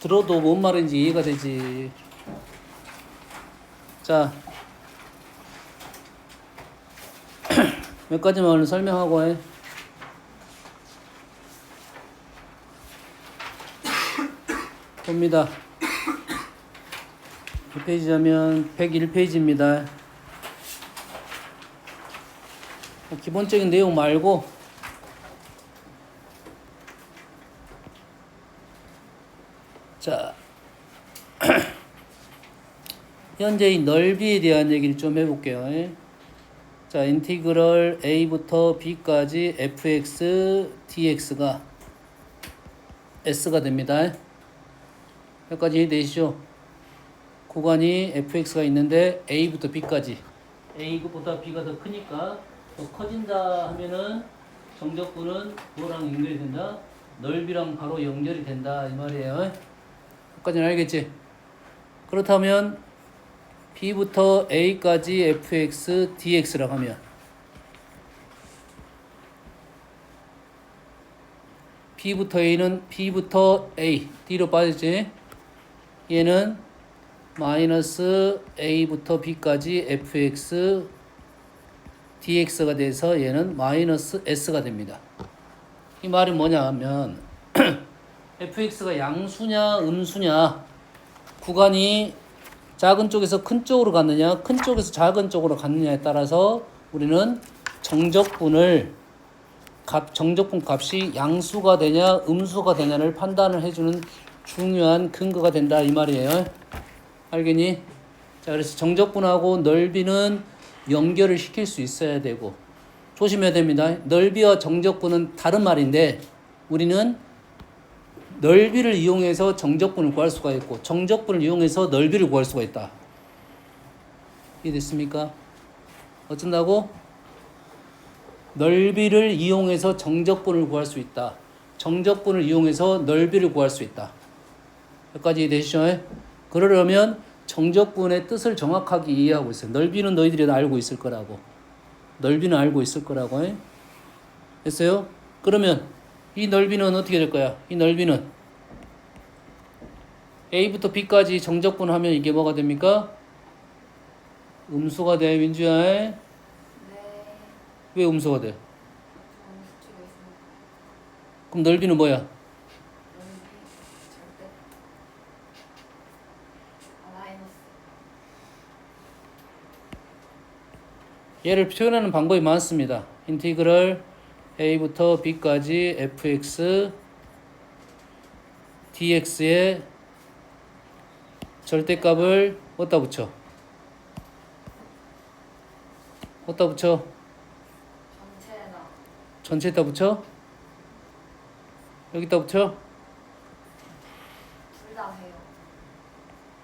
들어도 뭔 말인지 이해가 되지. 자, 몇 가지만 오늘 설명하고 해. 봅니다. 몇 페이지냐면 101페이지입니다. 기본적인 내용 말고 자 현재 이 넓이에 대한 얘기를 좀 해볼게요. 자, 인티그럴 a부터 b까지 fx dx가 s가 됩니다. 여기까지 되시죠? 구간이 fx가 있는데 a부터 b까지 a보다 b가 더 크니까 더 커진다 하면은 정적분은 뭐랑 연결이 된다? 넓이랑 바로 연결이 된다 이 말이에요. 여기까지는 알겠지? 그렇다면 b부터 a까지 fx dx라고 하면 b부터 a d로 빠지지. 얘는 마이너스 a부터 b까지 fx dx가 돼서 얘는 마이너스 s가 됩니다. 이 말이 뭐냐 하면 fx가 양수냐 음수냐, 구간이 작은 쪽에서 큰 쪽으로 갔느냐 큰 쪽에서 작은 쪽으로 갔느냐에 따라서 우리는 정적분 값이 양수가 되냐 음수가 되냐를 판단을 해주는 중요한 근거가 된다 이 말이에요. 알겠니? 자, 그래서 정적분하고 넓이는 연결을 시킬 수 있어야 되고 조심해야 됩니다. 넓이와 정적분은 다른 말인데 우리는 넓이를 이용해서 정적분을 구할 수가 있고 정적분을 이용해서 넓이를 구할 수가 있다. 이해됐습니까? 어쩐다고? 넓이를 이용해서 정적분을 구할 수 있다. 정적분을 이용해서 넓이를 구할 수 있다. 여기까지 이해되시죠? 그러려면 정적분의 뜻을 정확하게 이해하고 있어요. 넓이는 너희들이 알고 있을 거라고. 넓이는 알고 있을 거라고. 됐어요? 그러면 이 넓이는 어떻게 될 거야? 이 넓이는 a부터 b까지 정적분 하면 이게 뭐가 됩니까? 음수가 돼, 민주야. 네. 왜 음수가 돼? 수치가 있으니까. 그럼 넓이는 뭐야? 넓이 절대. 마이너스. 얘를 표현하는 방법이 많습니다. 인티그럴 a부터 b까지 fx dx의 절대값을 어디다 붙여? 어디다 붙여? 전체나. 전체에다 붙여? 여기다 붙여? 둘 다 해요.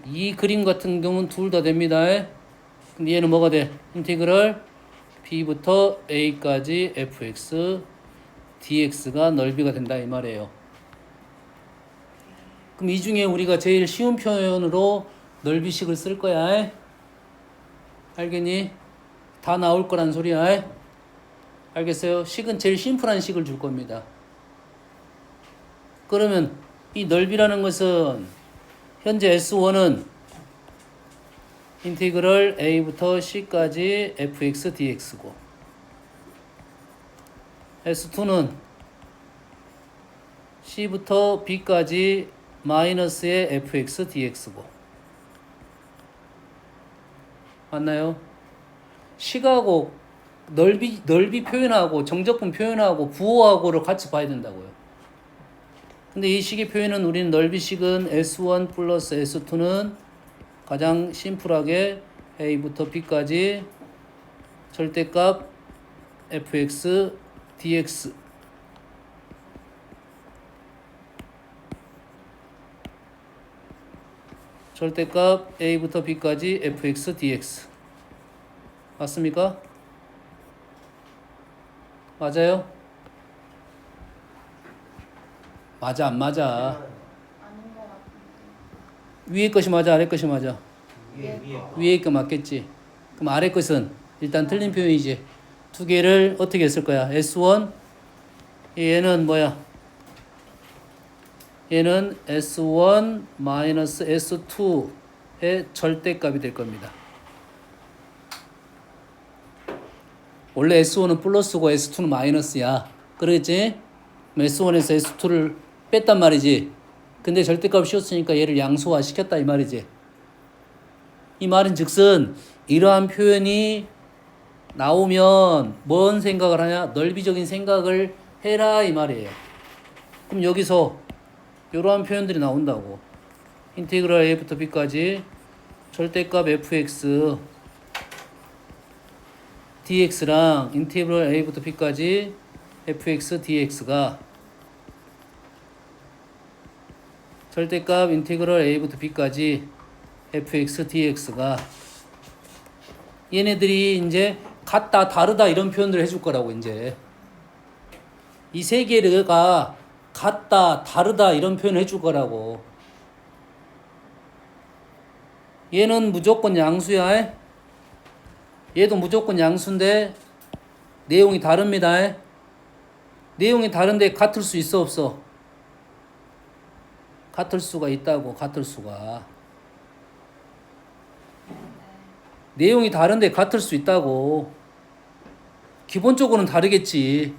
이 그림 같은 경우는 둘 다 됩니다. 근데 얘는 뭐가 돼? 인티그럴 b부터 a까지 fx dx가 넓이가 된다 이 말이에요. 그럼 이 중에 우리가 제일 쉬운 표현으로 넓이식을 쓸 거야. 알겠니? 다 나올 거란 소리야. 알겠어요? 식은 제일 심플한 식을 줄 겁니다. 그러면 이 넓이라는 것은 현재 S1은 인티그럴 a부터 c까지 fx dx고 S2는 c부터 b까지 마이너스의 fx dx고 맞나요? 식하고 넓이 표현하고 정적분 표현하고 부호하고를 같이 봐야 된다고요. 근데 이 식의 표현은 우리는 넓이식은 S1 플러스 S2는 가장 심플하게 a부터 b까지 절대값 fx dx 절대값 a부터 b까지 fx dx 맞습니까? 맞아요? 맞아 안 맞아? 아닌 것 같은데. 위에 것이 맞아 아래 것이 맞아? 위에 위에 거 맞겠지? 그럼 아래 것은 일단 틀린 표현이지. 두 개를 어떻게 했을 거야? S1 얘는 뭐야? 얘는 S1 마이너스 S2의 절대값이 될 겁니다. 원래 S1은 플러스고 S2는 마이너스야. 그러겠지? S1에서 S2를 뺐단 말이지. 근데 절대값 씌웠으니까 얘를 양수화 시켰다 이 말이지. 이 말은 즉슨 이러한 표현이 나오면 뭔 생각을 하냐? 넓이적인 생각을 해라 이 말이에요. 그럼 여기서 이러한 표현들이 나온다고. 인테그랄 a부터 b까지 절대값 fx dx랑 인테그랄 a부터 b까지 fx dx가 절대값 인테그랄 a부터 b까지 fx dx가 얘네들이 이제 같다 다르다 이런 표현들을 해줄 거라고. 이제 이 세 개가 같다 다르다 이런 표현을 해줄 거라고. 얘는 무조건 양수야. 얘도 무조건 양수인데 내용이 다릅니다. 내용이 다른데 같을 수 있어 없어? 같을 수가 있다고. 같을 수가. 내용이 다른데 같을 수 있다고. 기본적으로는 다르겠지.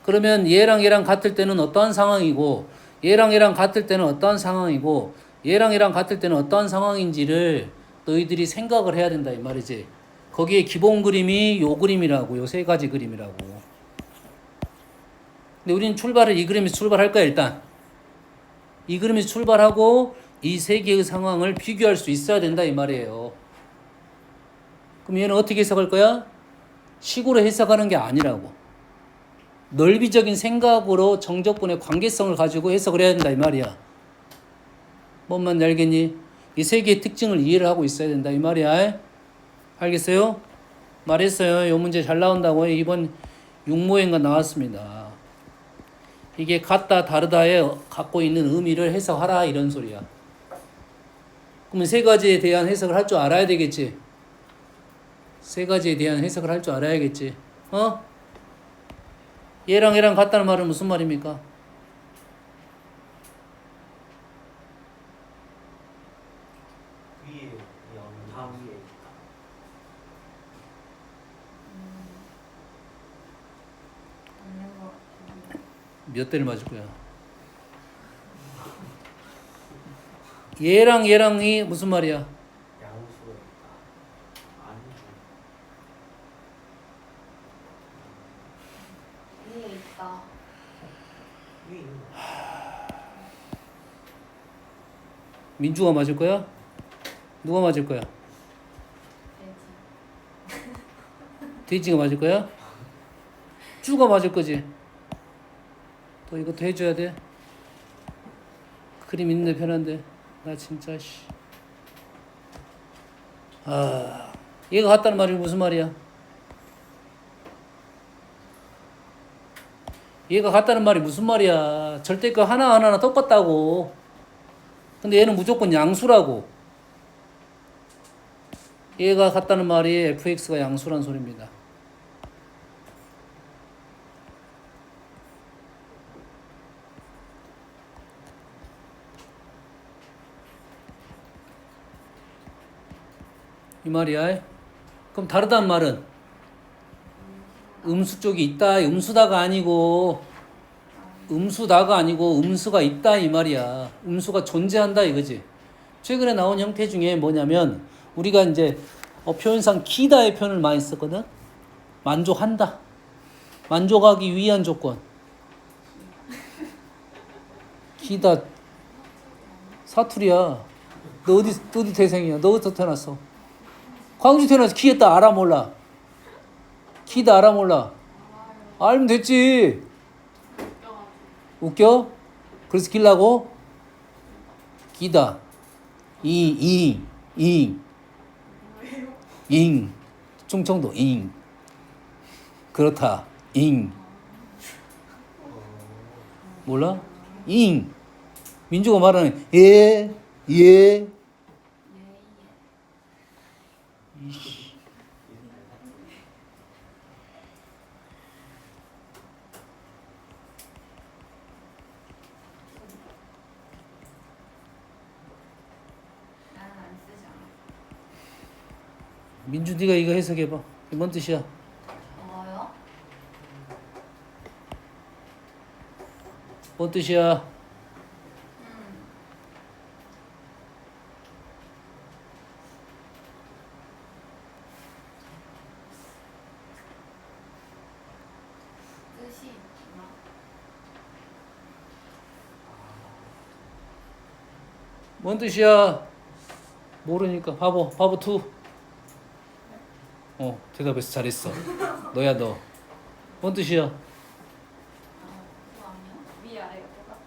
그러면 얘랑 얘랑 같을 때는 어떠한 상황이고 얘랑 얘랑 같을 때는 어떠한 상황이고 얘랑 얘랑 같을 때는 어떠한 상황인지를 너희들이 생각을 해야 된다 이 말이지. 거기에 기본 그림이 요 그림이라고. 요 세 가지 그림이라고. 근데 우리는 출발을 이 그림에서 출발할 거야. 일단 이 그림에서 출발하고 이 세 개의 상황을 비교할 수 있어야 된다 이 말이에요. 그럼 얘는 어떻게 해석할 거야? 식으로 해석하는 게 아니라고. 넓이적인 생각으로 정적분의 관계성을 가지고 해석을 해야 된다 이 말이야. 뭔 말인지 알겠니? 이 세 개의 특징을 이해를 하고 있어야 된다 이 말이야. 알겠어요? 말했어요. 이 문제 잘 나온다고. 이번 육모행가 나왔습니다. 이게 같다 다르다에 갖고 있는 의미를 해석하라 이런 소리야. 그러면 세 가지에 대한 해석을 할 줄 알아야 되겠지. 세 가지에 대한 해석을 할 줄 알아야겠지. 어? 얘랑 얘랑 같다는 말은 무슨 말입니까? 위에 다 위에 있다. 맞는 것 같은데. 몇 대를 맞을 거야? 얘랑 얘랑이 무슨 말이야? 양수가 있다. 아니죠. 위에 있다. 위에 있는 거. 민주가 맞을 거야? 누가 맞을 거야? 돼지. 돼지가 맞을 거야? 쭈가 맞을 거지? 또 이것도 해줘야 돼? 그림 있는데 편한데 나 진짜 씨. 아, 얘가 같다는 말이 무슨 말이야? 얘가 같다는 말이 무슨 말이야? 절대값 하나하나 똑같다고. 근데 얘는 무조건 양수라고. 얘가 같다는 말이 fx가 양수란 소리입니다. 이 말이야. 그럼 다르다는 말은 음수 쪽이 있다. 음수다가 아니고 음수다가 아니고 음수가 있다 이 말이야. 음수가 존재한다 이거지. 최근에 나온 형태 중에 뭐냐면 우리가 이제 표현상 기다의 표현을 많이 썼거든. 만족한다. 만족하기 위한 조건. 기다 사투리야. 너 어디 태생이야? 너 어디서 태어났어? 광주 태어나서 기했다 알아 몰라? 기다 알아 몰라? 알면 됐지. 웃겨? 그래서 길라고? 기다. 잉. 충청도 잉. 그렇다. 잉. 몰라? 잉. 민주가 말하는 예. 민주 네가 이거 해석해봐. 이게 뭔 뜻이야? 뭐요? 뭔 뜻이야? 뜻이 있나? 뭔 뜻이야? 모르니까 바보 2. 대답해서 잘했어. 너야 너. 뭔 뜻이야? 그거 아니야? 위아래가 똑같다.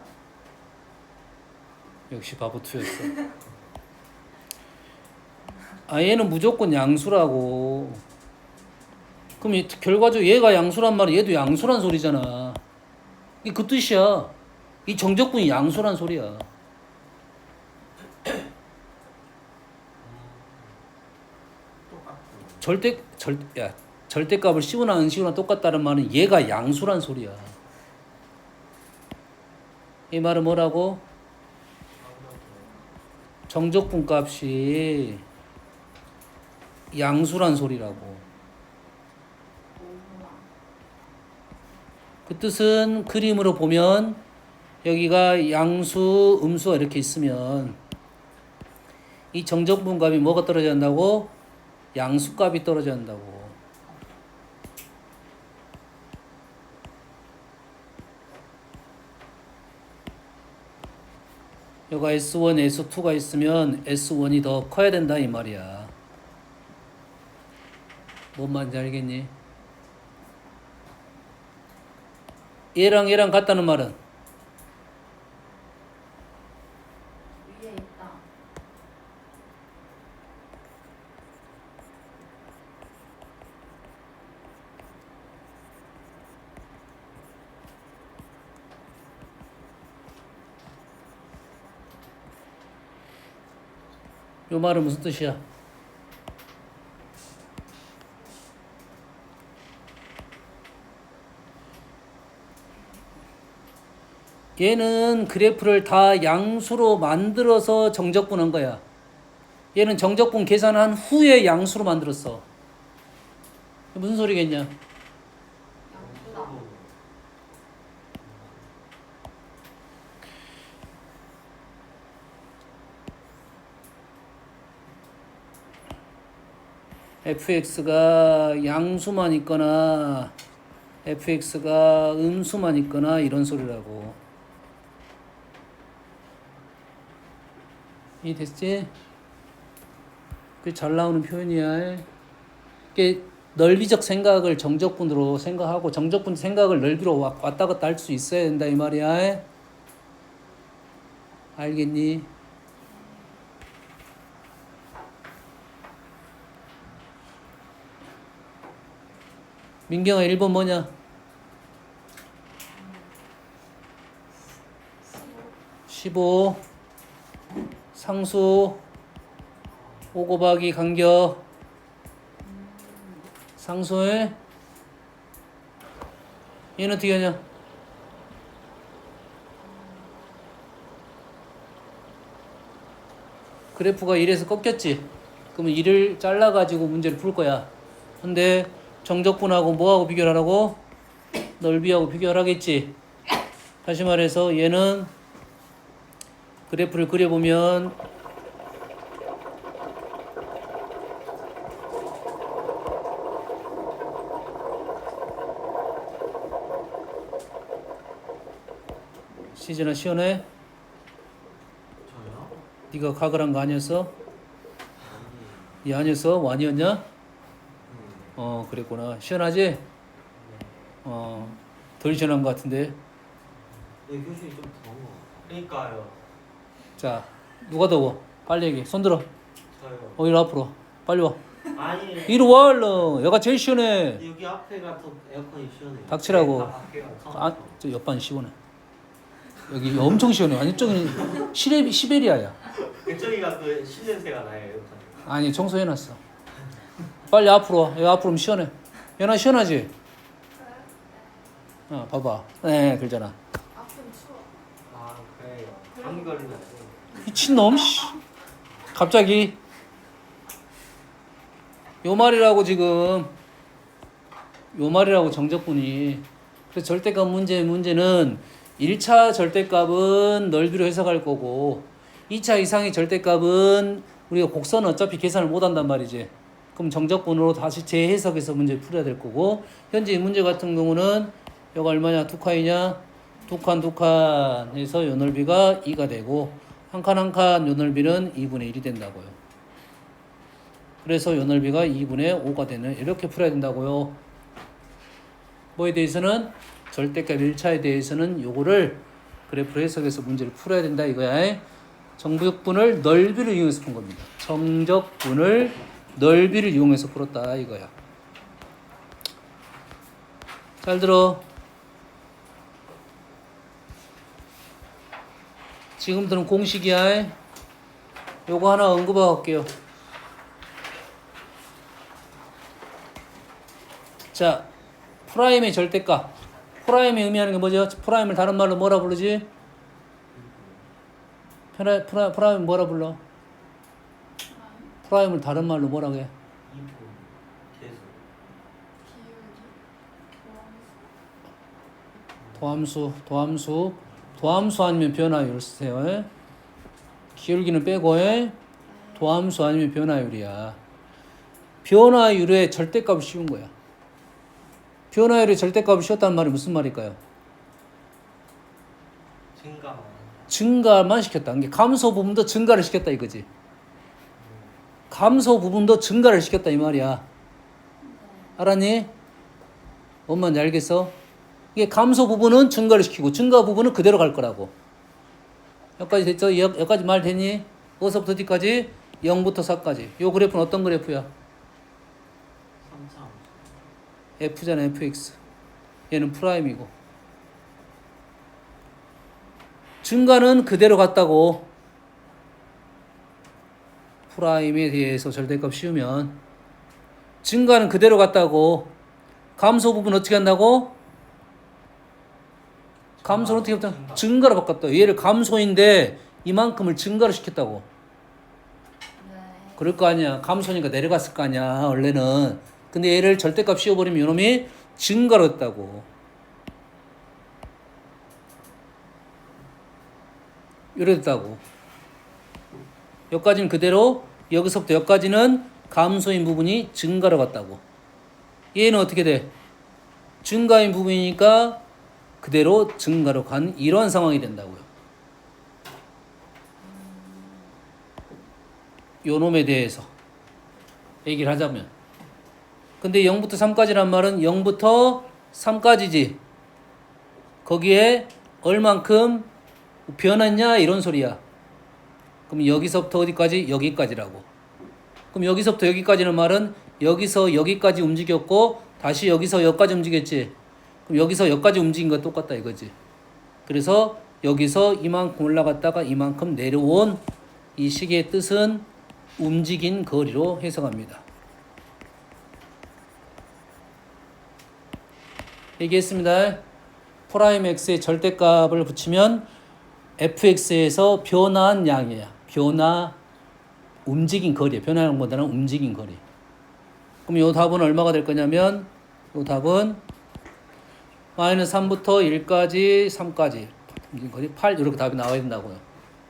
역시 바보 2였어. 얘는 무조건 양수라고. 그럼 결과적으로 얘가 양수란 말은 얘도 양수란 소리잖아. 이게 그 뜻이야. 이 정적분이 양수란 소리야. 똑같은. 절대값을 씌우나 안 씌우나 똑같다는 말은 얘가 양수란 소리야. 이 말은 뭐라고? 정적분 값이 양수란 소리라고. 오구나. 그 뜻은 그림으로 보면 여기가 양수, 음수가 이렇게 있으면 이 정적분 값이 뭐가 떨어져야 한다고? 양수 값이 떨어져야 한다고. 여기가 S1, S2가 있으면 S1이 더 커야 된다 이 말이야. 뭔 말인지 알겠니? 얘랑 같다는 말은 위에 있다. 요 말은 무슨 뜻이야? 얘는 그래프를 다 양수로 만들어서 정적분한 거야. 얘는 정적분 계산한 후에 양수로 만들었어. 무슨 소리겠냐? 양수다. fx가 양수만 있거나 fx가 음수만 있거나 이런 소리라고. 이 됐지? 그게 잘 나오는 표현이야. 이게 넓이적 생각을 정적분으로 생각하고 정적분 생각을 넓이로 왔다 갔다 할 수 있어야 된다 이 말이야. 알겠니? 민경아 1번 뭐냐? 15 상수 5 곱하기 간격 상수에 얘는 어떻게 하냐? 그래프가 1에서 꺾였지? 그러면 1을 잘라가지고 문제를 풀 거야. 근데 정적분하고 뭐하고 비교를 하라고? 넓이하고 비교를 하겠지? 다시 말해서 얘는 그래프를 그려보면 시즌아 시원해? 저요? 네가 각을 한 거 아니었어? 아니. 이 아니었어? 완이었냐? 음. 그랬구나. 시원하지? 네. 덜 시원한 것 같은데. 네, 교수님 좀 더워. 그러니까요. 자, 누가 더워? 빨리 얘기해. 손 들어. 저요. 이리 앞으로. 빨리 와. 아니. 이리 와, 얼른. 여가 제일 시원해. 여기 앞에가 더 에어컨이 시원해요. 닥치라고. 앞에가 아, 저 옆반 시원해. 여기 엄청 시원해. 완전 저기 시베리아야. 그쪽이가 그 신냄새가 나요, 에어컨. 아니, 청소해놨어. 빨리 앞으로 와. 여기 앞으로 오면 시원해. 연아 시원하지? 봐봐. 네, 그러잖아. 앞좀 추워. 아, 그래요. 감기 걸리면 안 돼요. 미친놈, 씨. 갑자기. 요 말이라고 지금. 요 말이라고 정적분이. 그래서 절대값 문제는 1차 절대값은 넓이로 해석할 거고 2차 이상의 절대값은 우리가 곡선은 어차피 계산을 못 한단 말이지. 그럼 정적분으로 다시 재해석해서 문제를 풀어야 될 거고 현재 이 문제 같은 경우는 여가 얼마냐? 두 칸이냐? 두 칸 해서 요 넓이가 2가 되고 한 칸 한 칸 요 넓이는 2분의 1이 된다고요. 그래서 요 넓이가 2분의 5가 되는 이렇게 풀어야 된다고요. 뭐에 대해서는 절대값 1차에 대해서는 요거를 그래프로 해석해서 문제를 풀어야 된다 이거야. 정적분을 넓이를 이용해서 푼 겁니다. 정적분을 넓이를 이용해서 풀었다 이거야. 잘 들어. 지금부터는 공식이야. 요거 하나 언급하고 갈게요. 자, 프라임의 절대값. 프라임이 의미하는 게 뭐죠? 프라임을 다른 말로 뭐라 부르지? 프라임 뭐라 불러? 프라임을 다른 말로 뭐라고 해? 계속. 도함수 아니면 변화율 쓰세요. 기울기는 빼고 도함수 아니면 변화율이야. 변화율의 절대값을 씌운 거야. 변화율의 절대값을 씌웠다는 말이 무슨 말일까요? 증가만 시켰다. 이게 감소 부분도 증가를 시켰다 이거지. 감소 부분도 증가를 시켰다 이 말이야. 알았니? 뭔 말인지 알겠어? 이게 감소 부분은 증가를 시키고 증가 부분은 그대로 갈 거라고. 여기까지 됐죠? 여기까지 말 됐니? 어디서부터 어디까지? 0부터 4까지. 요 그래프는 어떤 그래프야? F잖아, fx. 얘는 프라임이고. 증가는 그대로 갔다고. 프라임에 대해서 절대값 씌우면 증가는 그대로 갔다고. 감소 부분 어떻게 한다고? 감소는 어떻게 했다? 증가로 바꿨다. 얘를 감소인데 이만큼을 증가로 시켰다고. 네. 그럴 거 아니야. 감소니까 내려갔을 거 아니야, 원래는. 근데 얘를 절대값 씌워버리면 이놈이 증가로 했다고. 이랬다고. 여기까지는 그대로, 여기서부터 여기까지는 감소인 부분이 증가로 갔다고. 얘는 어떻게 돼? 증가인 부분이니까 그대로 증가로 간 이런 상황이 된다고요. 요 놈에 대해서 얘기를 하자면. 근데 0부터 3까지란 말은 0부터 3까지지. 거기에 얼만큼 변했냐 이런 소리야. 그럼 여기서부터 어디까지? 여기까지라고. 그럼 여기서부터 여기까지는 말은 여기서 여기까지 움직였고 다시 여기서 여기까지 움직였지. 그럼 여기서 여기까지 움직인 거 똑같다 이거지. 그래서 여기서 이만큼 올라갔다가 이만큼 내려온 이 식의 뜻은 움직인 거리로 해석합니다. 얘기했습니다. 프라임 x의 절대값을 붙이면 fx에서 변화한 양이야. 움직인 거리야. 변화량보다는 움직인 거리. 그럼 이 답은 얼마가 될 거냐면 이 답은 마이너스 3부터 1까지 3까지 움직인 거리 8 이렇게 답이 나와야 된다고요.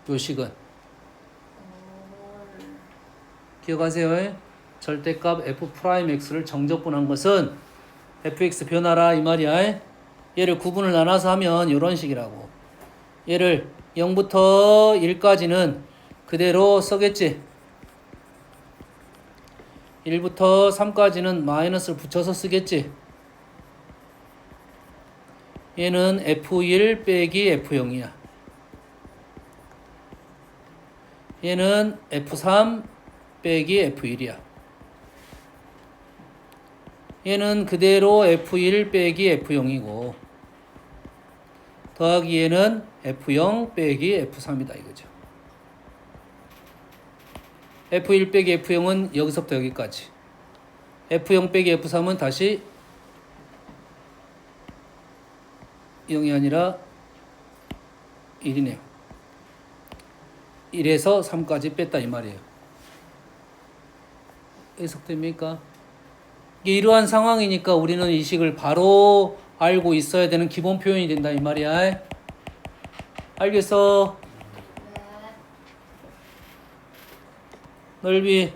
요 식은. 기억하세요. 절대값 f 프라임 x를 정적분한 것은 fx 변화라 이 말이야. 얘를 구분을 나눠서 하면 이런 식이라고. 얘를 0부터 1까지는 그대로 써겠지. 1부터 3까지는 마이너스를 붙여서 쓰겠지. 얘는 f1 빼기 f0이야. 얘는 f3 빼기 f1이야. 얘는 그대로 f1 빼기 f0이고 더하기 얘는 f0 빼기 f3이다 이거죠. f1 빼기 f0은 여기서부터 여기까지. f0 빼기 f3은 다시 0이 아니라 1이네요. 1에서 3까지 뺐다 이 말이에요. 해석됩니까? 이게 이러한 상황이니까 우리는 이 식을 바로 알고 있어야 되는 기본 표현이 된다 이 말이야. 알겠어? 네. 넓이.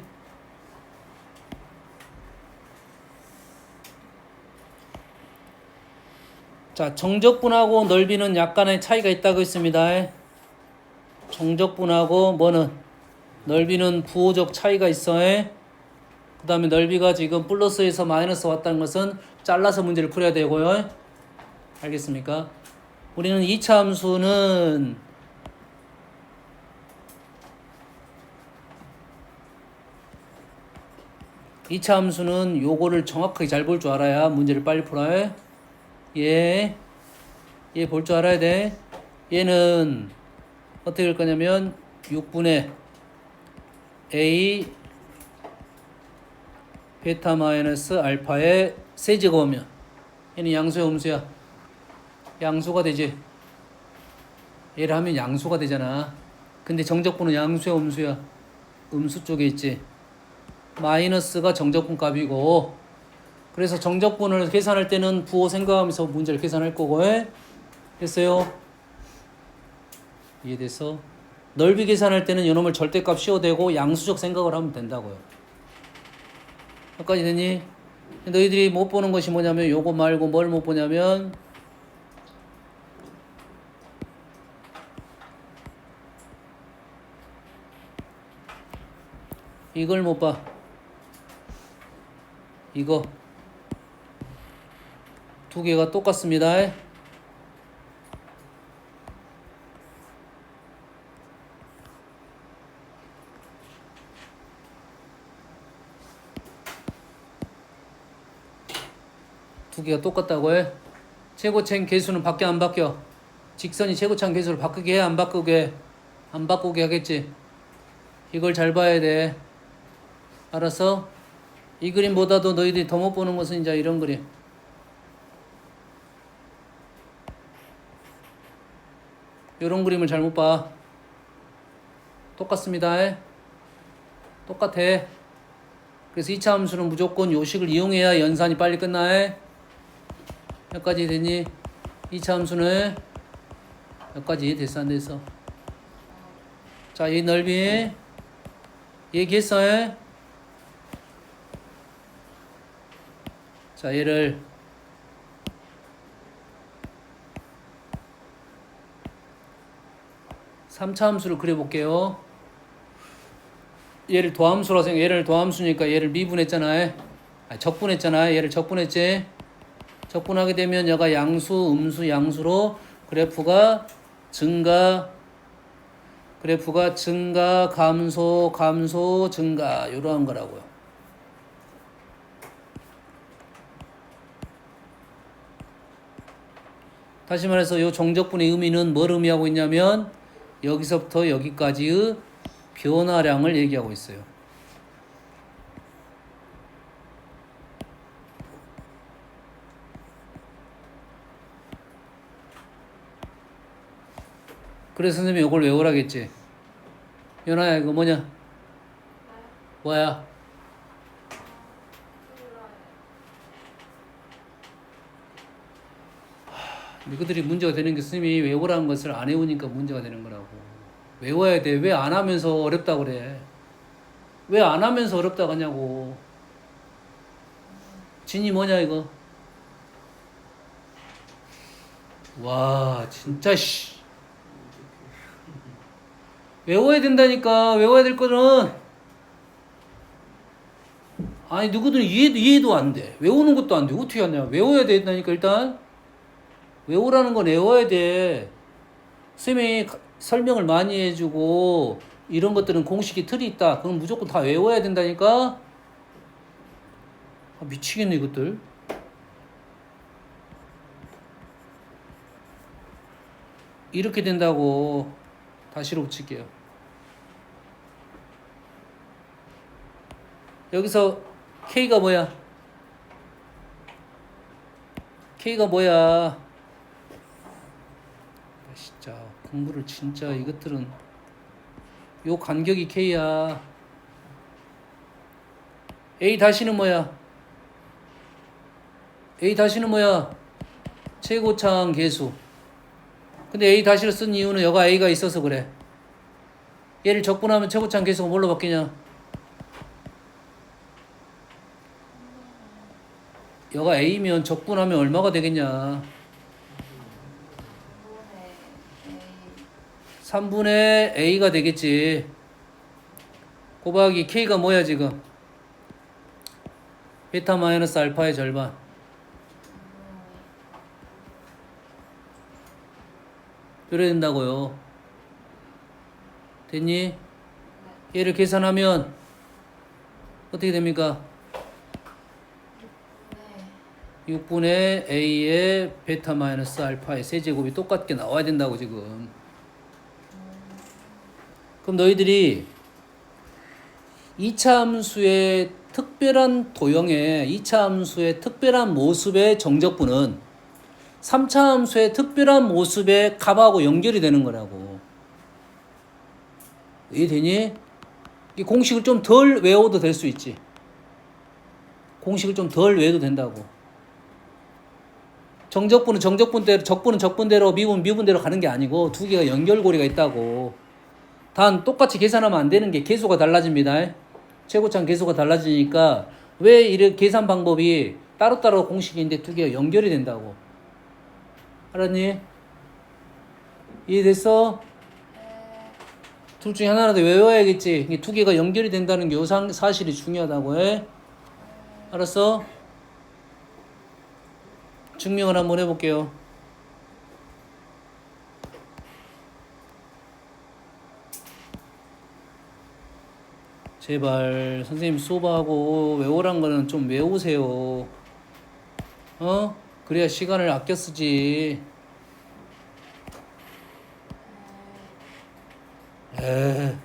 자, 정적분하고 넓이는 약간의 차이가 있다고 했습니다. 정적분하고 뭐는 넓이는 부호적 차이가 있어. 그 다음에 넓이가 지금 플러스에서 마이너스 왔다는 것은 잘라서 문제를 풀어야 되고요. 알겠습니까? 우리는 2차 함수는 요거를 정확하게 잘 볼 줄 알아야 문제를 빨리 풀어요. 얘 볼 줄 알아야 돼. 얘는 어떻게 할 거냐면 6분의 a 베타 마이너스 알파의 세제곱이면 얘는 양수야 음수야? 양수가 되지. 얘를 하면 양수가 되잖아. 근데 정적분은 양수야 음수야? 음수 쪽에 있지. 마이너스가 정적분 값이고, 그래서 정적분을 계산할 때는 부호 생각하면서 문제를 계산할 거고. 됐어요? 이해됐어? 넓이 계산할 때는 이놈을 절대값 씌워대고 양수적 생각을 하면 된다고요. 여기까지 됐니? 너희들이 못 보는 것이 뭐냐면 요거 말고 뭘 못 보냐면 이걸 못 봐. 이거 두 개가 똑같습니다. 두 개가 똑같다고 해. 최고차인 개수는 바뀌어 안 바뀌어? 직선이 최고차인 개수를 바꾸게 해 안 바꾸게? 안 바꾸게 하겠지. 이걸 잘 봐야 돼. 알았어? 이 그림보다도 너희들이 더 못 보는 것은 이제 이런 그림. 이런 그림을 잘못 봐. 똑같습니다. 똑같아. 그래서 2차 함수는 무조건 요식을 이용해야 연산이 빨리 끝나. 여기까지 됐니? 2차 함수는 여기까지 됐어 안 됐어? 자, 이 넓이 얘기했어. 자, 얘를 삼차 함수를 그려볼게요. 얘를 도함수라 얘를 도함수니까 얘를 미분했잖아. 적분했잖아. 얘를 적분했지. 적분하게 되면 얘가 양수, 음수, 양수로 그래프가 증가, 감소, 감소, 증가 이러한 거라고요. 다시 말해서 이 정적분의 의미는 뭘 의미하고 있냐면 여기서부터 여기까지의 변화량을 얘기하고 있어요. 그래서 선생님이 이걸 외우라겠지. 연아야 이거 뭐냐? 뭐야? 너희들이 문제가 되는 게 선생님이 외우라는 것을 안 외우니까 문제가 되는 거라고. 외워야 돼. 왜 안 하면서 어렵다 그래? 왜 안 하면서 어렵다 하냐고. 진이 뭐냐 이거? 와 진짜 씨. 외워야 된다니까. 외워야 될 거는 아니 누구든 이해도 안 돼. 외우는 것도 안 돼. 어떻게 하냐? 외워야 된다니까. 일단 외우라는 건 외워야 돼. 선생님이 설명을 많이 해주고 이런 것들은 공식이 틀이 있다. 그럼 무조건 다 외워야 된다니까. 아, 미치겠네 이것들. 이렇게 된다고. 다시로 붙일게요. 여기서 K가 뭐야? K가 뭐야? 진짜 공부를 진짜 이것들은 요 간격이 K야. A 다시는 뭐야? A 다시는 뭐야? 최고차항 계수. 근데 A 다시를 쓴 이유는 여가 A가 있어서 그래. 얘를 적분하면 최고차항 계수가 뭘로 바뀌냐? 여가 A면 적분하면 얼마가 되겠냐? 3분의 A가 되겠지. 곱하기 K가 뭐야 지금? 베타 마이너스 알파의 절반. 이래야 된다고요. 됐니? 얘를 계산하면 어떻게 됩니까? 6분의 A의 베타 마이너스 알파의 세제곱이 똑같게 나와야 된다고 지금. 그럼 너희들이 2차 함수의 특별한 도형의 2차 함수의 특별한 모습의 정적분은 3차 함수의 특별한 모습의 값하고 연결이 되는 거라고. 이해되니? 이 공식을 좀 덜 외워도 될 수 있지. 공식을 좀 덜 외워도 된다고. 정적분은 정적분대로, 적분은 적분대로, 미분은 미분대로 가는 게 아니고 두 개가 연결고리가 있다고. 단 똑같이 계산하면 안 되는 게 계수가 달라집니다. 최고차항 계수가 달라지니까 왜 이렇게 계산 방법이 따로따로 공식인데 두 개가 연결이 된다고. 알았니? 이해됐어? 둘 중에 하나라도 외워야겠지. 이게 두 개가 연결이 된다는 게 요 사실이 중요하다고 해. 알았어? 증명을 한번 해볼게요. 제발 선생님 수업하고 외우란 거는 좀 외우세요. 어? 그래야 시간을 아껴 쓰지. 에.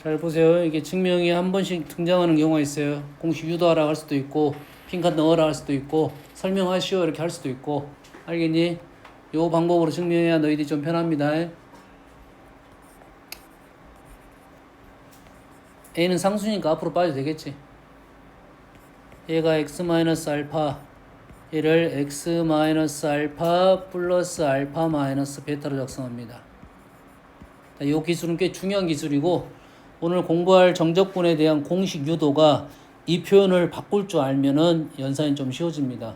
잘 보세요. 이게 증명이 한 번씩 등장하는 경우가 있어요. 공식 유도하라 할 수도 있고 빈칸 넣어라 할 수도 있고 설명하시오 이렇게 할 수도 있고. 알겠니? 요 방법으로 증명해야 너희들이 좀 편합니다. A는 상수니까 앞으로 빠져도 되겠지. 얘가 x-알파, 얘를 x-알파 플러스 알파 마이너스 베타로 작성합니다. 이 기술은 꽤 중요한 기술이고 오늘 공부할 정적분에 대한 공식 유도가 이 표현을 바꿀 줄 알면은 연산이 좀 쉬워집니다.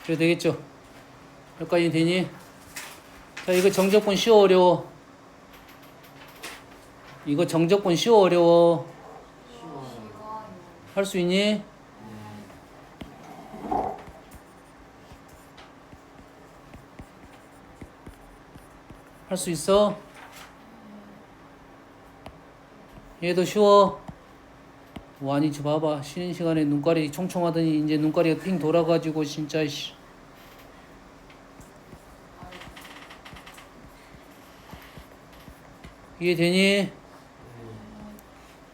그래 되겠죠? 여기까지 되니? 자, 이거 정적분 쉬워 어려워? 이거 정적분 쉬워 어려워? 할 수 있니? 할 수 있어? 얘도 쉬워? 뭐 아니지 봐봐. 쉬는 시간에 눈깔이 총총하더니 이제 눈깔이가 핑 돌아가지고 진짜 씨. 이해되니?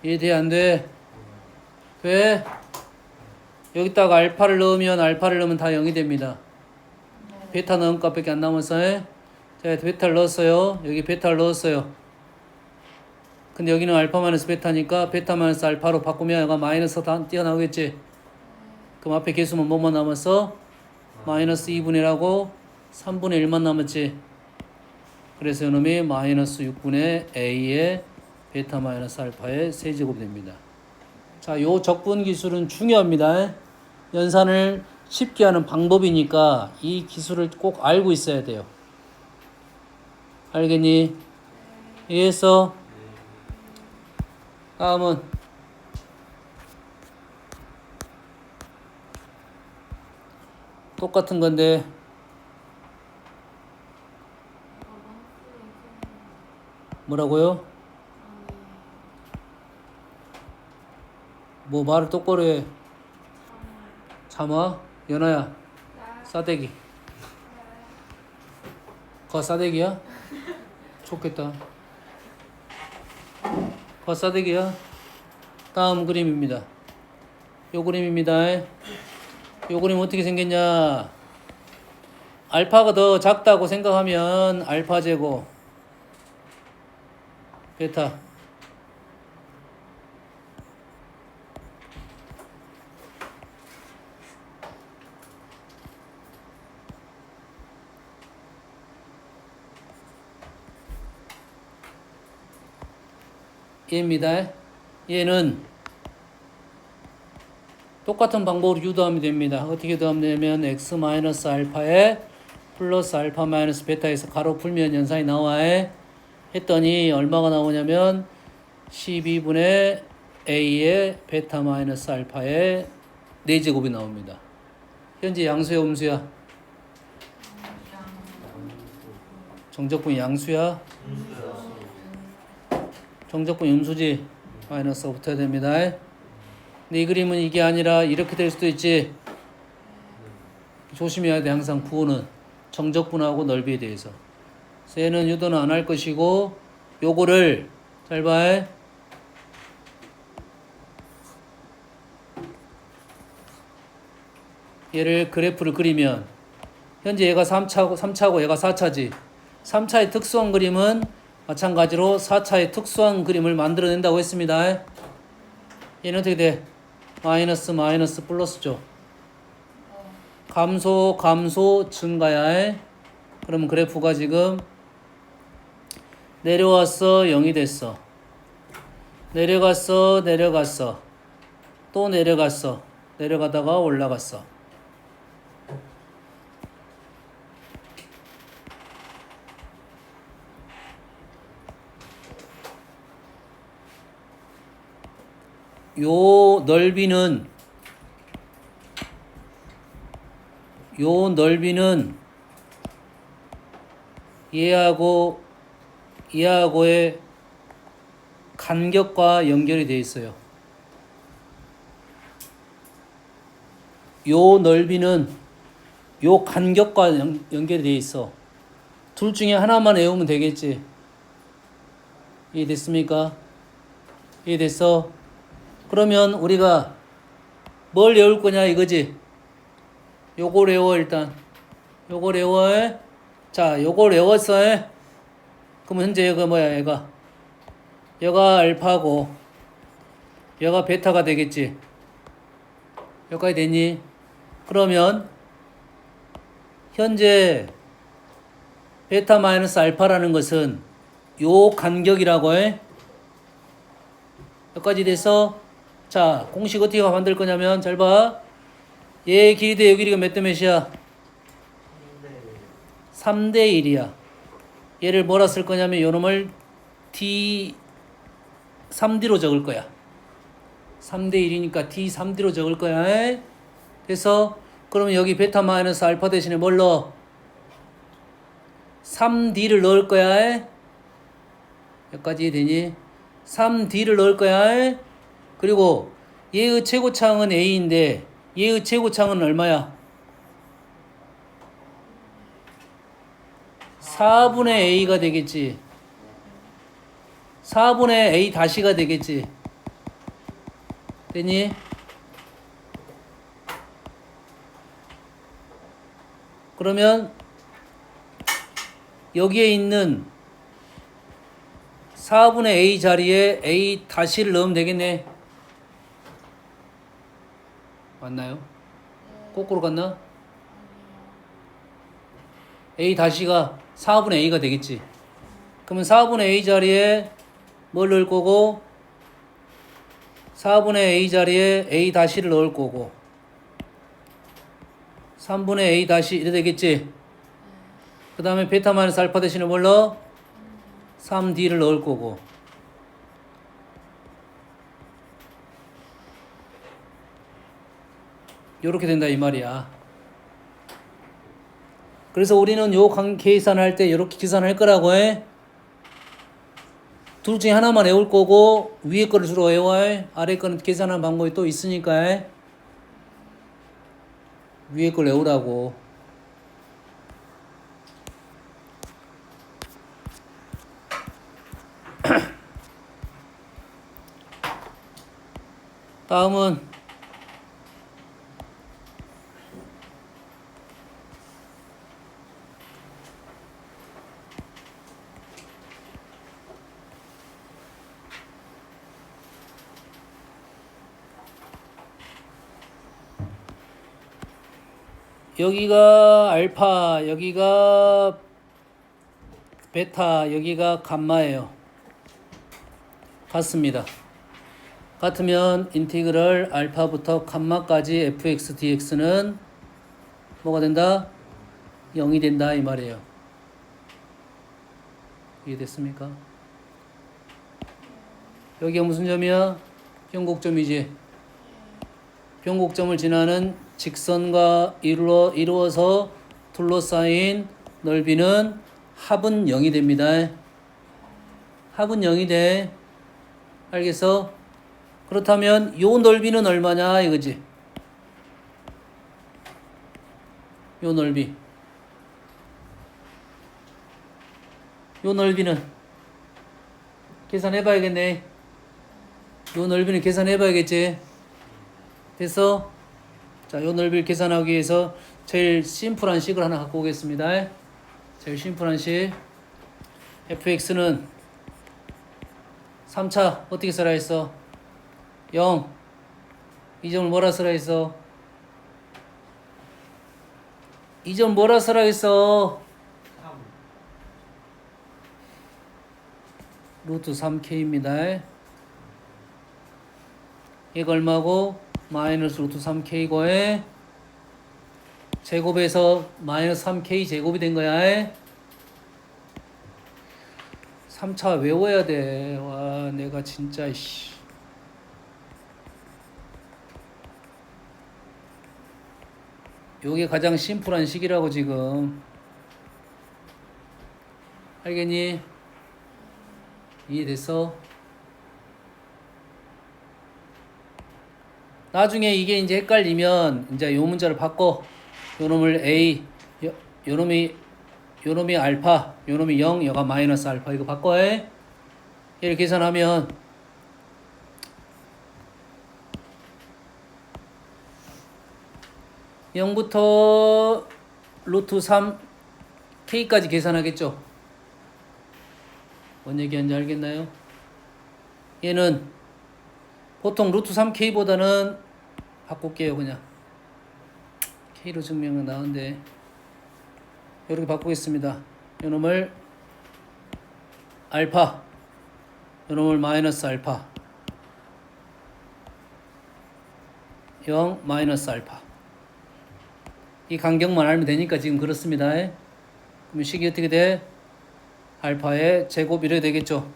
이해돼 안 돼? 돼? 여기다가 알파를 넣으면 다 0이 됩니다. 베타 넣은 값밖에 안 남았어. 자, 베타를 넣었어요. 여기 베타를 넣었어요. 근데 여기는 알파 마이너스 베타니까 베타 마이너스 알파로 바꾸면 얘가 마이너스 다 뛰어나오겠지. 그럼 앞에 계수면 뭐만 남았어? 마이너스 2분의 1하고 3분의 1만 남았지. 그래서 이놈이 마이너스 6분의 A의 베타 마이너스 알파의 세제곱이 됩니다. 자, 요 적분 기술은 중요합니다. 연산을 쉽게 하는 방법이니까 이 기술을 꼭 알고 있어야 돼요. 알겠니? 이해했어? 다음은 똑같은 건데 뭐라고요? 뭐 말을 똑바로 해. 참아? 연아야 싸대기. 거 싸대기야? 좋겠다. 거 싸대기야? 다음 그림입니다. 요 그림입니다. 요 그림 어떻게 생겼냐? 알파가 더 작다고 생각하면 알파 제곱 베타 얘입니다. 얘는 똑같은 방법으로 유도하면 됩니다. 어떻게 더하면 되면 x 마이너스 알파에 플러스 알파 마이너스 베타에서 가로 풀면 연산이 나와 했더니 얼마가 나오냐면 12분의 a의 베타 마이너스 알파의 4제곱이 나옵니다. 현재 양수야 음수야? 정적분 양수야? 정적분 음수지? 마이너스가 붙어야 됩니다. 근데 이 그림은 이게 아니라 이렇게 될 수도 있지. 조심해야 돼. 항상 부호는 정적분하고 넓이에 대해서. 얘는 유도는 안 할 것이고 요거를 잘 봐. 얘를 그래프를 그리면 현재 얘가 3차고 얘가 4차지. 3차의 특수한 그림은 마찬가지로 4차의 특수한 그림을 만들어낸다고 했습니다. 얘는 어떻게 돼? 마이너스 마이너스 플러스죠. 감소 증가야. 그러면 그래프가 지금 내려왔어 0이 됐어. 내려갔어 또 내려갔어. 내려가다가 올라갔어. 요 넓이는 얘하고의 간격과 연결이 되어 있어요. 요 넓이는 요 간격과 연결이 되어 있어. 둘 중에 하나만 외우면 되겠지. 이해됐습니까? 이해됐어? 그러면 우리가 뭘 외울 거냐 이거지? 요걸 외워 일단. 요걸 외워. 자, 요걸 외웠어. 그럼 현재 얘가 뭐야 얘가 알파고 얘가 베타가 되겠지. 여기까지 됐니? 그러면 현재 베타 마이너스 알파라는 것은 요 간격이라고 해. 여기까지 돼서 자, 공식 어떻게 만들 거냐면 잘 봐. 얘의 길이 대 요 길이가 몇 대 몇이야? 3대 1이야. 얘를 뭐라 쓸 거냐면 요놈을 D 3D로 적을 거야. 3대 1이니까 D 3D로 적을 거야. 그래서 그러면 여기 베타 마이너스 알파 대신에 뭘 넣어? 3D를 넣을 거야. 여기까지 되니? 3D를 넣을 거야. 그리고 얘의 최고창은 A인데 얘의 최고창은 얼마야? 4분의 A가 되겠지. 4분의 A 다시가 되겠지. 됐니? 그러면 여기에 있는 4분의 A 자리에 A 다시를 넣으면 되겠네. 맞나요? 거꾸로 갔나? A 다시가 4분의 A가 되겠지. 그러면 4분의 A 자리에 뭘 넣을 거고 4분의 A 자리에 A 다시를 넣을 거고 3분의 A 다시 이래 되겠지. 그 다음에 베타 마이너스 알파 대신에 뭘 넣어? 3D를 넣을 거고 요렇게 된다 이 말이야. 그래서 우리는 요 계산할 때 이렇게 계산할 거라고 해. 둘 중에 하나만 외울 거고 위에 거를 주로 외워야 아래 거는 계산하는 방법이 또 있으니까 위에 걸 외우라고. 다음은 여기가 알파, 여기가 베타, 여기가 감마예요. 같습니다. 같으면 인티그럴 알파부터 감마까지 fx dx는 뭐가 된다? 0이 된다 이 말이에요. 이해됐습니까? 여기가 무슨 점이야? 변곡점이지. 변곡점을 지나는 직선과 이루어서 둘러싸인 넓이는 합은 0이 됩니다. 합은 0이 돼. 알겠어? 그렇다면 요 넓이는 얼마냐 이거지. 요 넓이. 요 넓이는 계산해 봐야겠네. 요 넓이는 계산해 봐야겠지. 됐어? 자, 요 넓이를 계산하기 위해서 제일 심플한 식을 하나 갖고 오겠습니다. 제일 심플한 식. fx는 3차 어떻게 써라 했어? 0. 이 점을 뭐라 쓰라 했어? 이 점 뭐라 쓰라 했어? 3. 루트 3k입니다. 이거 얼마고? 마이너스 루트 3k고에 제곱에서 마이너스 3k 제곱이 된 거야. 3차 외워야 돼. 와, 내가 진짜 씨. 요게 가장 심플한 식이라고 지금. 알겠니? 이해됐어? 나중에 이게 이제 헷갈리면 이제 요 문자를 바꿔. 요 놈을 A, 요 놈이 알파, 요 놈이 0, 여가 마이너스 알파. 이거 바꿔 해. 얘를 계산하면 (0부터) 루트 3 k까지 계산하겠죠. 뭔 얘기하는지 알겠나요? 얘는 보통 루트 3k보다는 바꿀게요. 그냥 k로 증명은 나은데 이렇게 바꾸겠습니다. 요놈을 알파, 요놈을 마이너스 알파, 0 마이너스 알파. 이 간격만 알면 되니까 지금 그렇습니다. 그럼 식이 어떻게 돼? 알파의 제곱 이래야 되겠죠.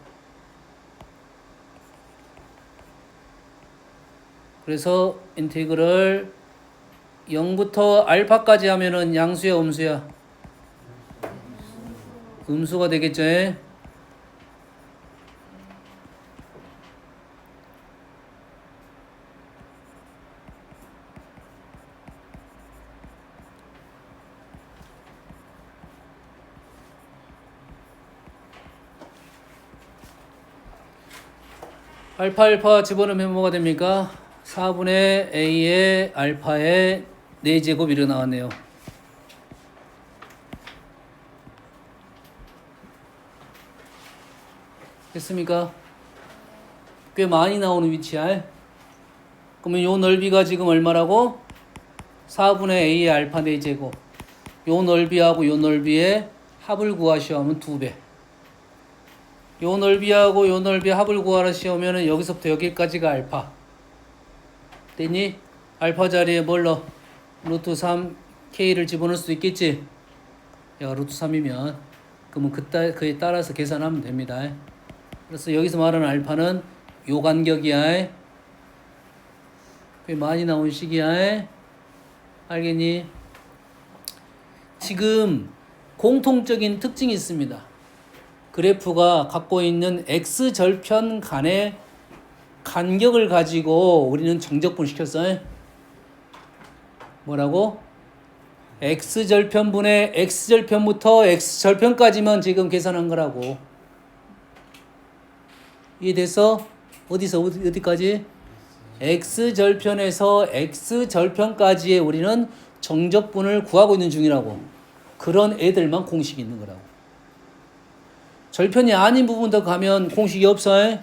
그래서 인티그럴 0부터 알파까지 하면은 양수야 음수야? 음수가 되겠죠. 8 집어넣으면 뭐가 됩니까? 4분의 a의 알파의 4제곱 이렇게 나왔네요. 됐습니까? 꽤 많이 나오는 위치야. 그러면 요 넓이가 지금 얼마라고? 4분의 a의 알파 4제곱. 요 넓이하고 요 넓이의 합을 구하시오 하면 2배. 요 넓이하고 요 넓이 합을 구하라 시오면은 여기서부터 여기까지가 알파. 됐니? 알파 자리에 뭘 넣어? 루트 3k를 집어넣을 수 있겠지? 야, 루트 3이면 그러면 그에 따라서 계산하면 됩니다. 그래서 여기서 말하는 알파는 요 간격이야. 꽤 많이 나온 식이야. 알겠니? 지금 공통적인 특징이 있습니다. 그래프가 갖고 있는 x절편 간의 간격을 가지고 우리는 정적분 시켰어요. 뭐라고? x절편분의 x절편부터 x절편까지만 지금 계산한 거라고. 이해돼서? 어디서 어디까지? x절편에서 x절편까지의 우리는 정적분을 구하고 있는 중이라고. 그런 애들만 공식이 있는 거라고. 절편이 아닌 부분도 가면 공식이 없어요.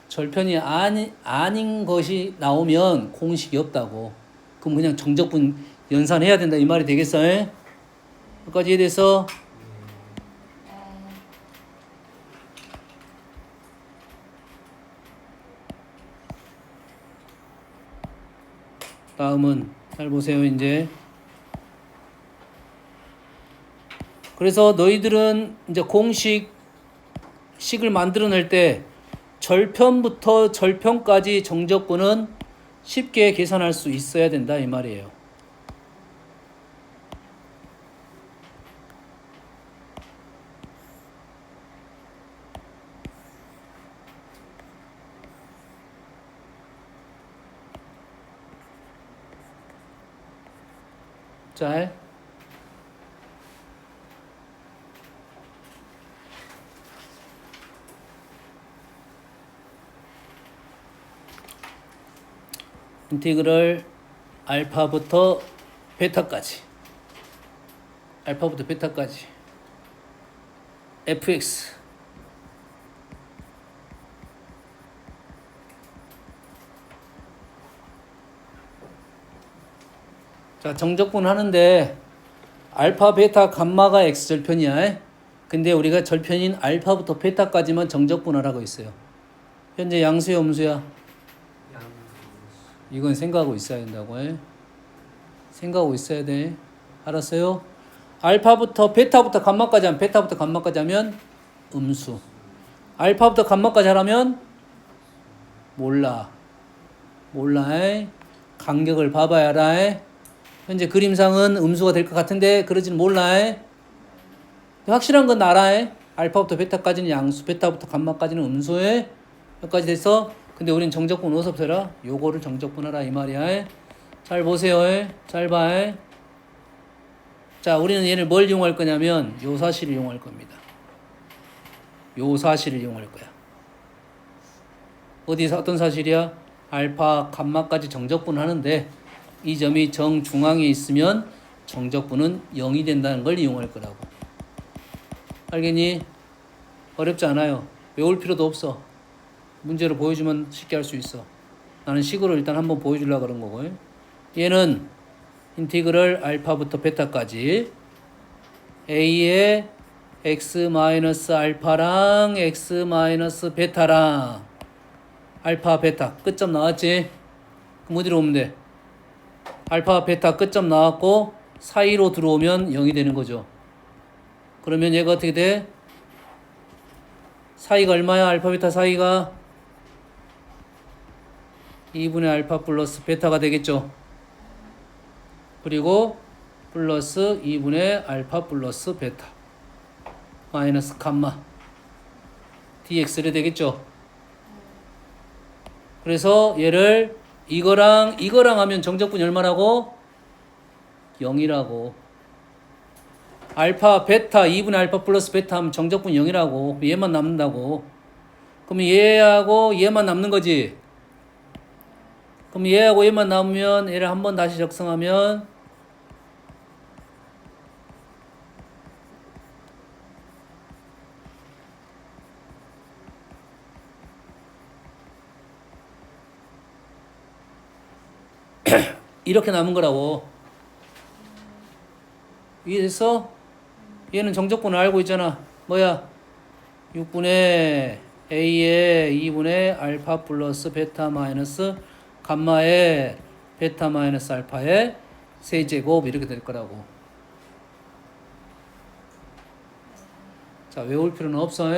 절편이 아닌 것이 나오면 공식이 없다고. 그럼 그냥 정적분 연산해야 된다 이 말이 되겠어요? 여기까지 이해돼서? 네. 다음은 잘 보세요 이제. 그래서 너희들은 이제 식을 만들어낼 때 절편부터 절편까지 정적분은 쉽게 계산할 수 있어야 된다 이 말이에요. 자, 인티그럴 알파부터 베타까지 fx 자 정적분 하는데 알파 베타 감마가 x절편이야. 근데 우리가 절편인 알파부터 베타까지만 정적분하라고 있어요. 현재 양수야 음수야? 양. 이건 생각하고 있어야 된다고 해. 생각하고 있어야 돼. 알았어요? 알파부터 베타부터 감마까지 하면 베타부터 감마까지 하면 음수. 알파부터 감마까지 하려면 몰라. 간격을 봐봐야 알아. 현재 그림상은 음수가 될 것 같은데 그러지는 몰라. 확실한 건 알아. 알파부터 베타까지는 양수, 베타부터 감마까지는 음수에 여기까지 됐어. 근데 우린 정적분 어디서부터 해라? 요거를 정적분하라 이 말이야. 잘 보세요. 잘 봐. 자, 우리는 얘를 뭘 이용할 거냐면 요 사실을 이용할 겁니다. 요 사실을 이용할 거야. 어디서 어떤 사실이야? 알파 감마까지 정적분 하는데 이 점이 정중앙에 있으면 정적분은 0이 된다는 걸 이용할 거라고. 알겠니? 어렵지 않아요. 외울 필요도 없어. 문제로 보여주면 쉽게 할 수 있어. 나는 식으로 일단 한번 보여주려고 그런 거고. 얘는 인티그럴 알파부터 베타까지 a의 x-알파랑 x-베타랑 알파 베타 끝점 나왔지? 그럼 어디로 오면 돼? 알파 베타 끝점 나왔고 사이로 들어오면 0이 되는 거죠. 그러면 얘가 어떻게 돼? 사이가 얼마야? 알파 베타 사이가 2분의 알파 플러스 베타가 되겠죠. 그리고 플러스 2분의 알파 플러스 베타 마이너스 감마 dx를 되겠죠. 그래서 얘를 이거랑 하면 정적분이 얼마라고? 0이라고. 알파 베타 2분의 알파 플러스 베타 하면 정적분 0이라고. 얘만 남는다고. 그럼 얘하고 얘만 남는 거지. 그럼 얘하고 얘만 남으면 얘를 한번 다시 적성하면 이렇게 남은 거라고. 이해됐어? 얘는 정적분을 알고 있잖아. 뭐야? 6분의 a의 2분의 알파 플러스 베타 마이너스 감마의 베타 마이너스 알파의 세제곱 이렇게 될 거라고. 자, 외울 필요는 없어.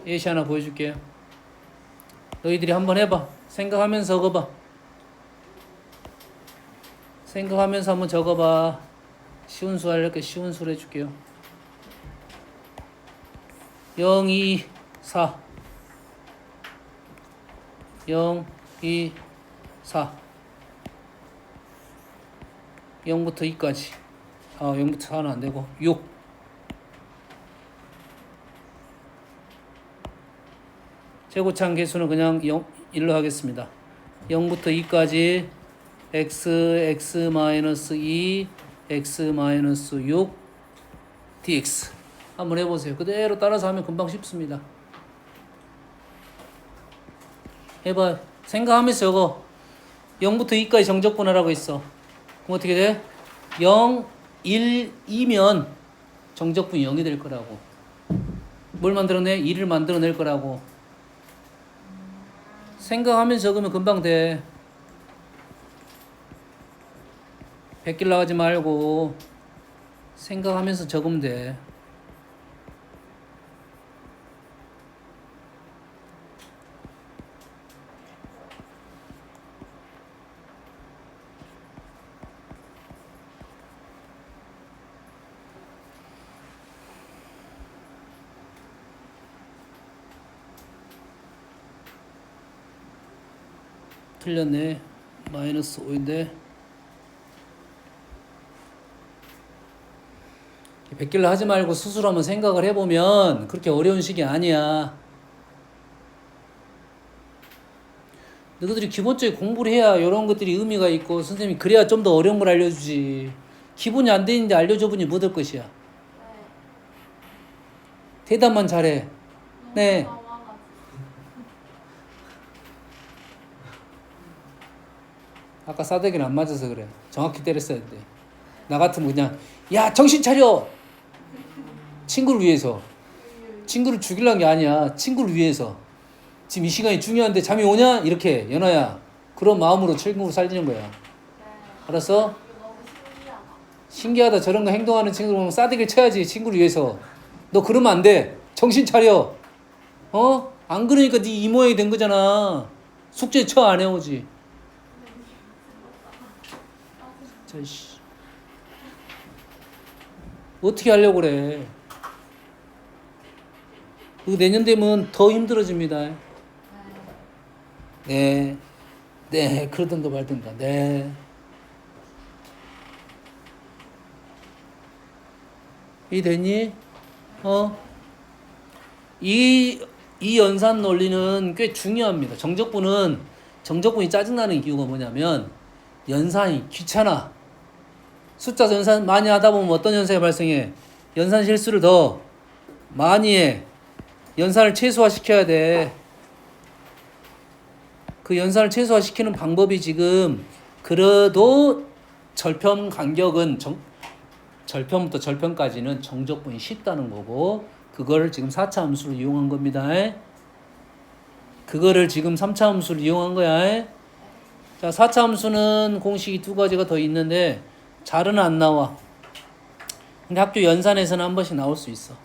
예시 하나 보여줄게요. 너희들이 한번 해봐. 생각하면서 적어봐. 생각하면서 한번 적어봐. 쉬운 수 하려니까 쉬운 수로 해줄게요. 0, 2, 4 0, 2, 4 0부터 2까지 0부터 4는 안되고 6 최고차항 개수는 그냥 1로 하겠습니다. 0부터 2까지 x-2 x-6 dx 한번 해보세요. 그대로 따라서 하면 금방 쉽습니다. 해봐요. 생각하면서 적어. 0부터 2까지 정적분하라고 있어. 그럼 어떻게 돼? 0, 1, 2면 정적분이 0이 될 거라고. 뭘 만들어내? 2를 만들어낼 거라고. 생각하면서 적으면 금방 돼. 베낄 나가지 말고 생각하면서 적으면 돼. 틀렸네. 마이너스 5인데 베낄라 하지 말고 스스로 한번 생각을 해보면 그렇게 어려운 식이 아니야. 너희들이 기본적인 공부를 해야 이런 것들이 의미가 있고 선생님이 그래야 좀 더 어려운 걸 알려주지. 기본이 안 돼 있는데 알려줘보니 못 할 것이야. 대답만 잘해. 네. 아까 싸대기는 안 맞아서 그래. 정확히 때렸어야 돼. 나 같으면 그냥 야 정신 차려! 친구를 위해서. 친구를 죽이려는 게 아니야. 친구를 위해서. 지금 이 시간이 중요한데 잠이 오냐? 이렇게 연아야. 그런 마음으로 친구로 살리는 거야. 알았어? 신기하다. 저런 거 행동하는 친구를 보면 싸대기를 쳐야지. 친구를 위해서. 너 그러면 안 돼. 정신 차려. 안 그러니까 네 이 모양이 된 거잖아. 숙제 쳐 안 해오지. 자씨. 어떻게 하려고 그래. 내년 되면 더 힘들어집니다. 네. 네. 그러던가 말던가. 네. 이 됐니? 이 연산 논리는 꽤 중요합니다. 정적분이 짜증나는 이유가 뭐냐면 연산이 귀찮아. 숫자 연산 많이 하다 보면 어떤 현상이 발생해? 연산 실수를 더 많이 해. 연산을 최소화시켜야 돼. 그 연산을 최소화시키는 방법이 지금 그래도 절편 간격은 절편부터 절편까지는 정적분이 쉽다는 거고 그거를 지금 4차 함수를 이용한 겁니다. 그거를 지금 3차 함수를 이용한 거야. 자, 4차 함수는 공식이 두 가지가 더 있는데 잘은 안 나와. 근데 학교 연산에서는 한 번씩 나올 수 있어.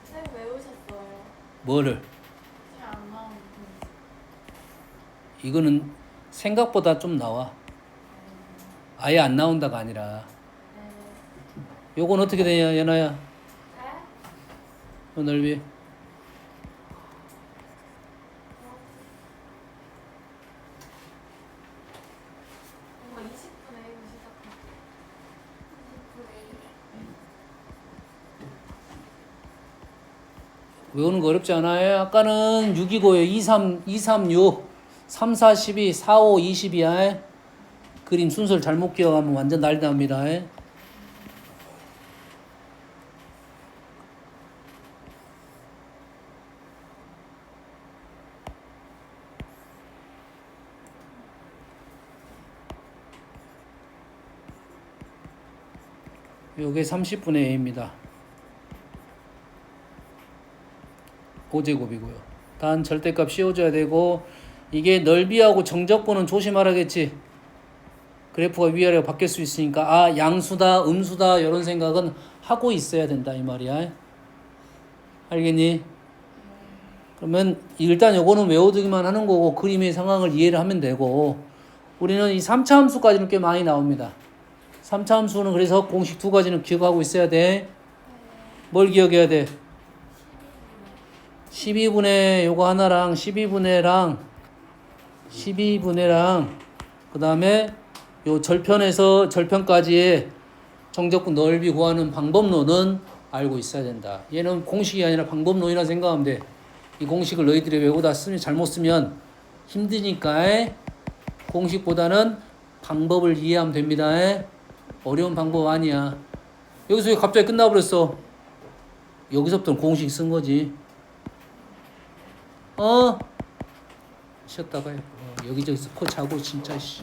쌤 외우셨어요? 뭐를? 잘 안 나오는 이거는 생각보다 좀 나와. 아예 안 나온다가 아니라. 요건 어떻게 되냐, 연아야? 네? 요 넓이. 뭔가 20분에 이거 시작해. 20분에 외우는 거 어렵지 않아요? 아까는 6이고요. 236, 3, 4, 12, 4, 5, 20이야. 그림 순서를 잘못 기억하면 완전 난리 납니다. 요게 30분의 a입니다. 5제곱이고요. 단 절대값 씌워줘야 되고 이게 넓이하고 정적분은 조심하라겠지. 그래프가 위아래로 바뀔 수 있으니까 양수다 음수다 이런 생각은 하고 있어야 된다 이 말이야. 알겠니? 그러면 일단 요거는 외워두기만 하는 거고 그림의 상황을 이해를 하면 되고 우리는 이 3차 함수까지는 꽤 많이 나옵니다. 3차 함수는 그래서 공식 두 가지는 기억하고 있어야 돼. 뭘 기억해야 돼? 12분의 요거 하나랑 12분의랑 그 다음에 요 절편에서 절편까지의 정적분 넓이 구하는 방법론은 알고 있어야 된다. 얘는 공식이 아니라 방법론이라 생각하면 돼. 이 공식을 너희들이 외우다 쓰면 잘못 쓰면 힘드니까 공식보다는 방법을 이해하면 됩니다. 어려운 방법 아니야. 여기서 왜 갑자기 끝나버렸어? 여기서부터는 공식 쓴 거지. 쉬었다가 여기저기서 코 자고 진짜 씨.